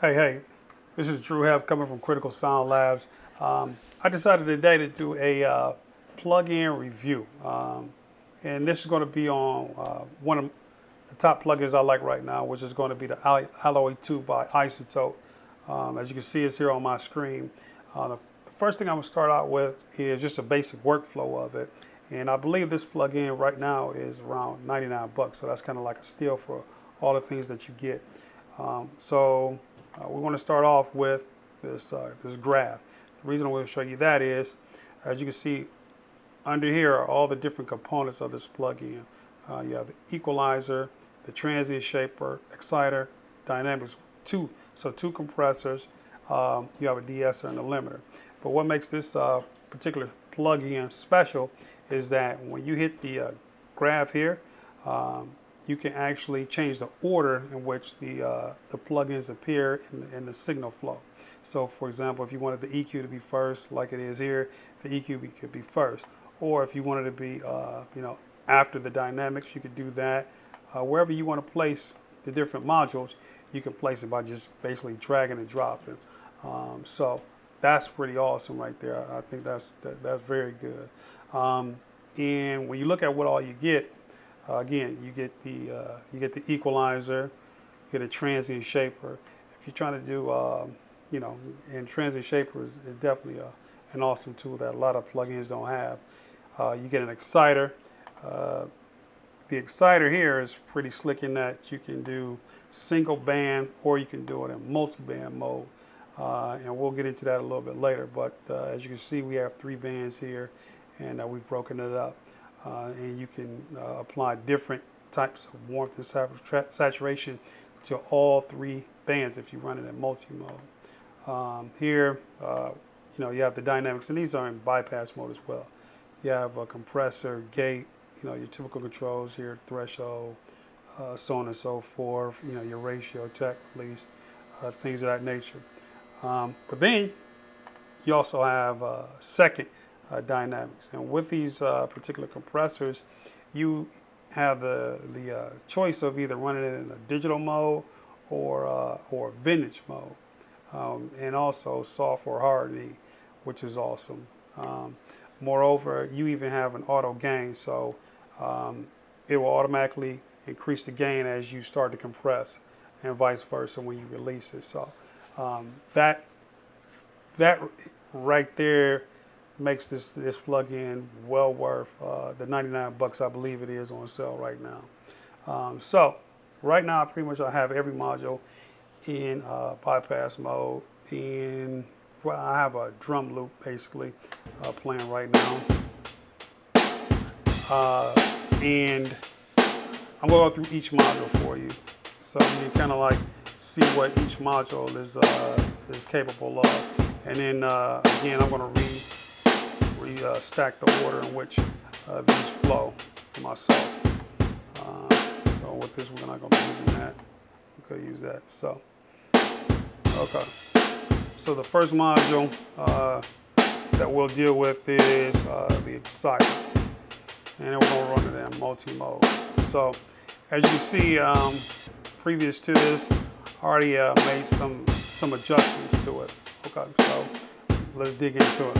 Hey, this is Drew Heff coming from Critical Sound Labs. I decided today to do a plug-in review. And this is going to be on one of the top plugins I like right now, which is going to be the Alloy 2 by Izotope. As you can see, it's here on my screen. The first thing I'm going to start out with is just a basic workflow of it. And I believe this plugin right now is around 99 bucks. So that's kind of like a steal for all the things that you get. We want to start off with this graph. The reason I want to show you that is, as you can see, under here are all the different components of this plugin. You have the equalizer, the transient shaper, exciter, dynamics, two compressors. You have a de-esser and a limiter. But what makes this particular plugin special is that when you hit the graph here, you can actually change the order in which the plugins appear in the signal flow. So, for example, if you wanted the EQ to be first, like it is here, the EQ could be first. Or if you wanted to be, after the dynamics, you could do that. Wherever you want to place the different modules, you can place it by just basically dragging and dropping. So that's pretty awesome right there. I think that's very good. And when you look at what all you get, again, you get the equalizer, you get a transient shaper. If you're trying to do, and transient shaper is definitely an awesome tool that a lot of plugins don't have. You get an exciter. The exciter here is pretty slick in that you can do single band or you can do it in multi-band mode. And we'll get into that a little bit later. But as you can see, we have 3 bands here, and we've broken it up. And you can apply different types of warmth and saturation to all 3 bands if you run it in multi-mode. Here, you have the dynamics, and these are in bypass mode as well. You have a compressor, gate, your typical controls here, threshold, so on and so forth, your ratio, tech release, things of that nature. But then you also have second dynamics, and with these particular compressors, you have the choice of either running it in a digital mode or vintage mode, and also soft or hardening, which is awesome. Moreover, you even have an auto gain, so it will automatically increase the gain as you start to compress, and vice versa when you release it. So that right there makes this plugin well worth the 99 bucks I believe it is on sale right now. So right now, pretty much I have every module in bypass mode, and I have a drum loop basically playing right now, and I'm going to go through each module for you, so you kind of like see what each module is capable of, and then again I'm going to stack the order in which these flow for myself. So with this, we're not going to be using that. We could use that. So, okay. So the first module that we'll deal with is the exciter, and then we're going to run it in multi-mode. So as you can see, previous to this, I already made some adjustments to it. Okay, so let's dig into it.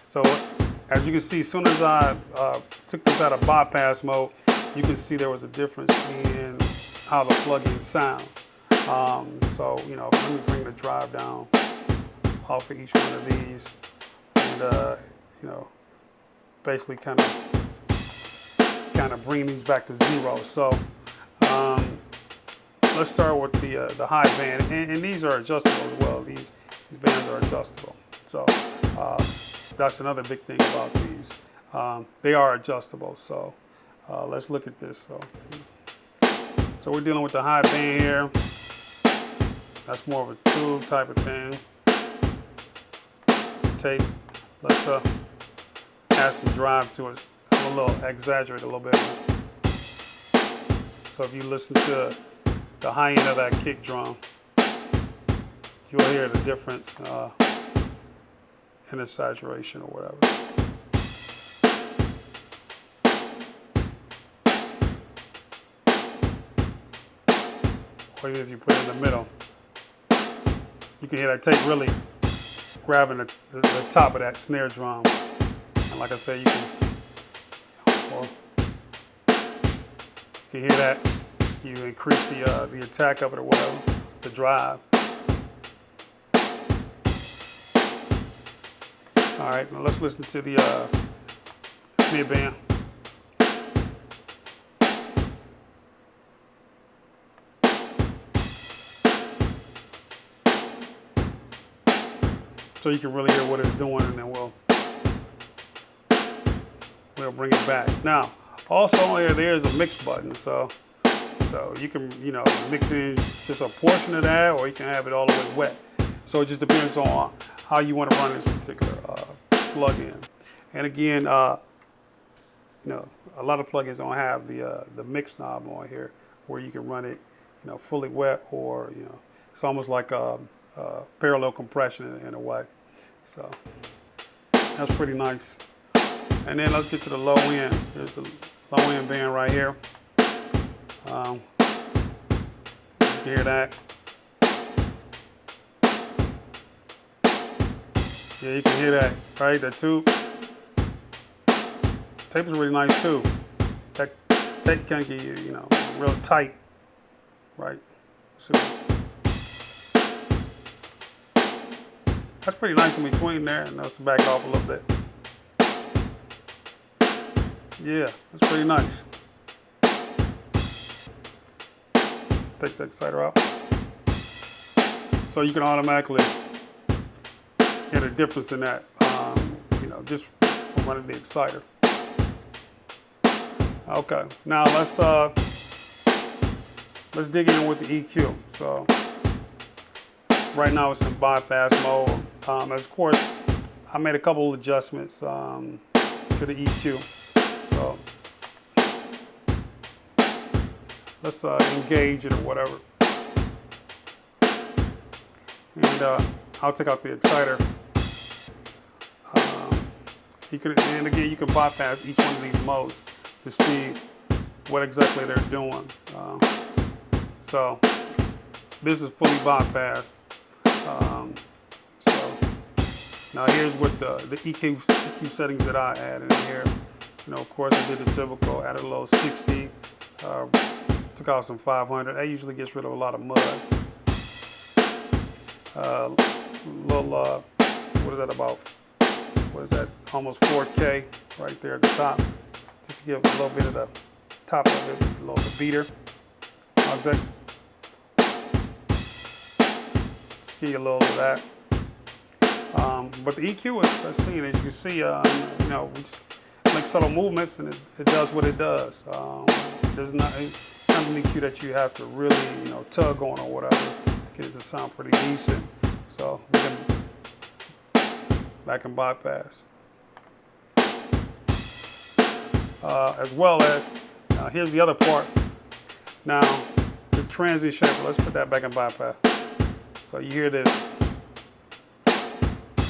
So as you can see, as soon as I took this out of bypass mode, you can see there was a difference in how the plugin sounds. So let me bring the drive down off of each one of these, and basically kind of bring these back to 0. So let's start with the high band, and these are adjustable as well. These bands are adjustable. So that's another big thing about these. They are adjustable. So let's look at this. So we're dealing with the high band here. That's more of a tube type of thing. Let's add some drive to it. A little exaggerate a little bit. So if you listen to the high end of that kick drum, you'll hear the difference in the saturation or whatever. Or if you put it in the middle. You can hear that tape really grabbing the top of that snare drum. And like I said, you can hear that. You increase the attack of it or whatever, the drive. All right, now let's listen to the mid band. So you can really hear what it's doing, and then we'll bring it back. Now, also there's a mix button, so you can mix in just a portion of that, or you can have it all the way wet. So it just depends on how you want to run this particular plug-in. And again, a lot of plugins don't have the mix knob on here, where you can run it, fully wet, or it's almost like a parallel compression in a way. So that's pretty nice. And then let's get to the low end. There's the low end band right here. You can hear that. Yeah, you can hear that, right? The tube. Tape is really nice too. That tape can get you, real tight, right? So that's pretty nice in between there, and let's back off a little bit. Yeah, that's pretty nice. Take the exciter out. So you can automatically hear the difference in that, just from running the exciter. Okay, now let's dig in with the EQ. So right now it's in bypass mode. Of course, I made a couple of adjustments to the EQ. So let's engage it or whatever. And I'll take out the exciter. And again, you can bypass each one of these modes to see what exactly they're doing. So this is fully bypassed. So now here's what the EQ settings that I added in here. Of course, I did the typical, added a little 60, took out some 500. That usually gets rid of a lot of mud. What is that about? What is that? Almost 4K right there at the top. Just to give a little bit of the top of it, a little bit beater. Okay. Just give you a little of that. But the EQ is, as you can see, we just make subtle movements, and it does what it does. There's nothing in the EQ that you have to really, tug on or whatever. Get it to sound pretty decent. So we can back and bypass. As well as, here's the other part. Now, the transient shaper, let's put that back in bypass. So you hear this.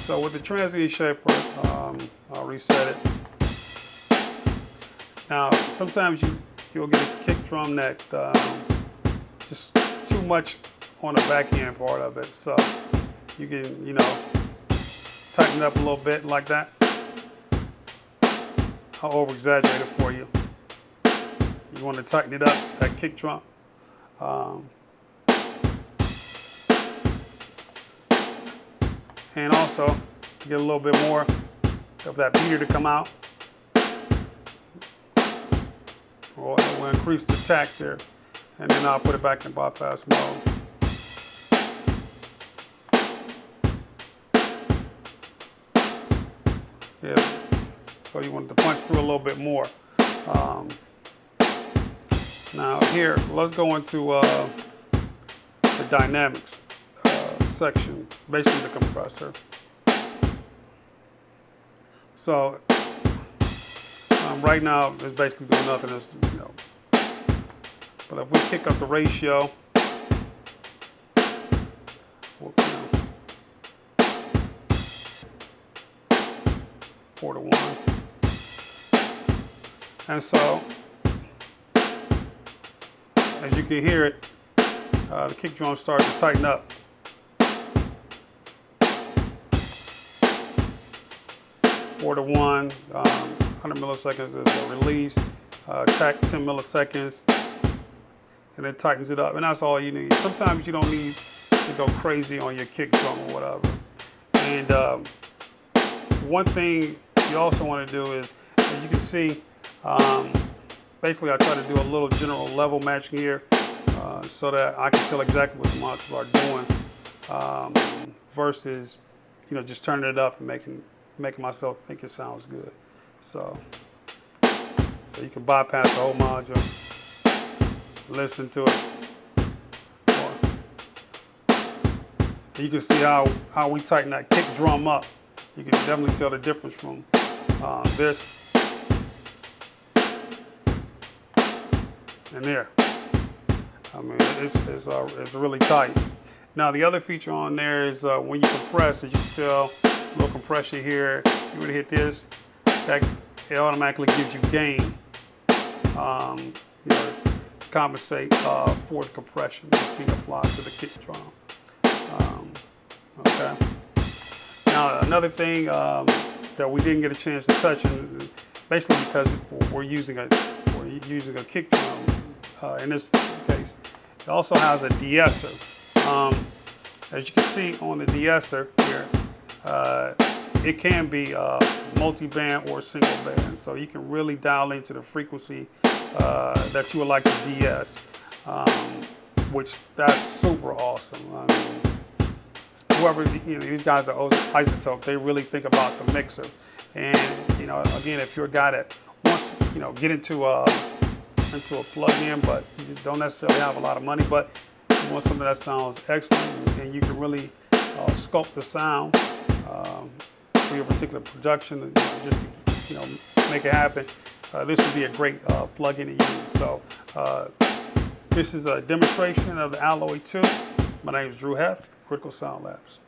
So with the transient shaper, I'll reset it. Now, sometimes you'll get a kick drum that just too much on the back end part of it. So you can, tighten it up a little bit like that. I'll over exaggerate it for you. You want to tighten it up, that kick drum. And also to get a little bit more of that beater to come out. We'll increase the attack there, and then I'll put it back in bypass mode. Yeah. So you want to punch through a little bit more. Now here, let's go into the dynamics section, basically the compressor. So right now it's basically doing nothing. But if we kick up the ratio, 4:1. And so, as you can hear it, the kick drum starts to tighten up. 4 to 1, 100 milliseconds is a release, track 10 milliseconds, and it tightens it up, and that's all you need. Sometimes you don't need to go crazy on your kick drum or whatever. And one thing you also want to do is, as you can see, basically I try to do a little general level matching here so that I can tell exactly what the monitors are doing versus, just turning it up and making myself think it sounds good. So you can bypass the whole module, listen to it. You can see how we tighten that kick drum up. You can definitely tell the difference from this and there. I mean, it's really tight. Now the other feature on there is when you compress, as you can tell, a little compression here. You would hit this, it automatically gives you gain. To compensate for the compression that's being applied to the kick drum. Okay. Now another thing that we didn't get a chance to touch, and basically because we're using a kick drum in this case, it also has a de-esser. As you can see on the de-esser here, it can be multi-band or single band, so you can really dial into the frequency that you would like to de-ess, which that's super awesome. I mean, whoever, these guys are izotope, they really think about the mixer. And again, if you're a guy that wants to get into a plug-in, but you just don't necessarily have a lot of money, but you want something that sounds excellent and you can really sculpt the sound for your particular production, and just to make it happen, this would be a great plug-in to use. So this is a demonstration of the Alloy 2. My name is Drew Heft, Critical Sound Labs.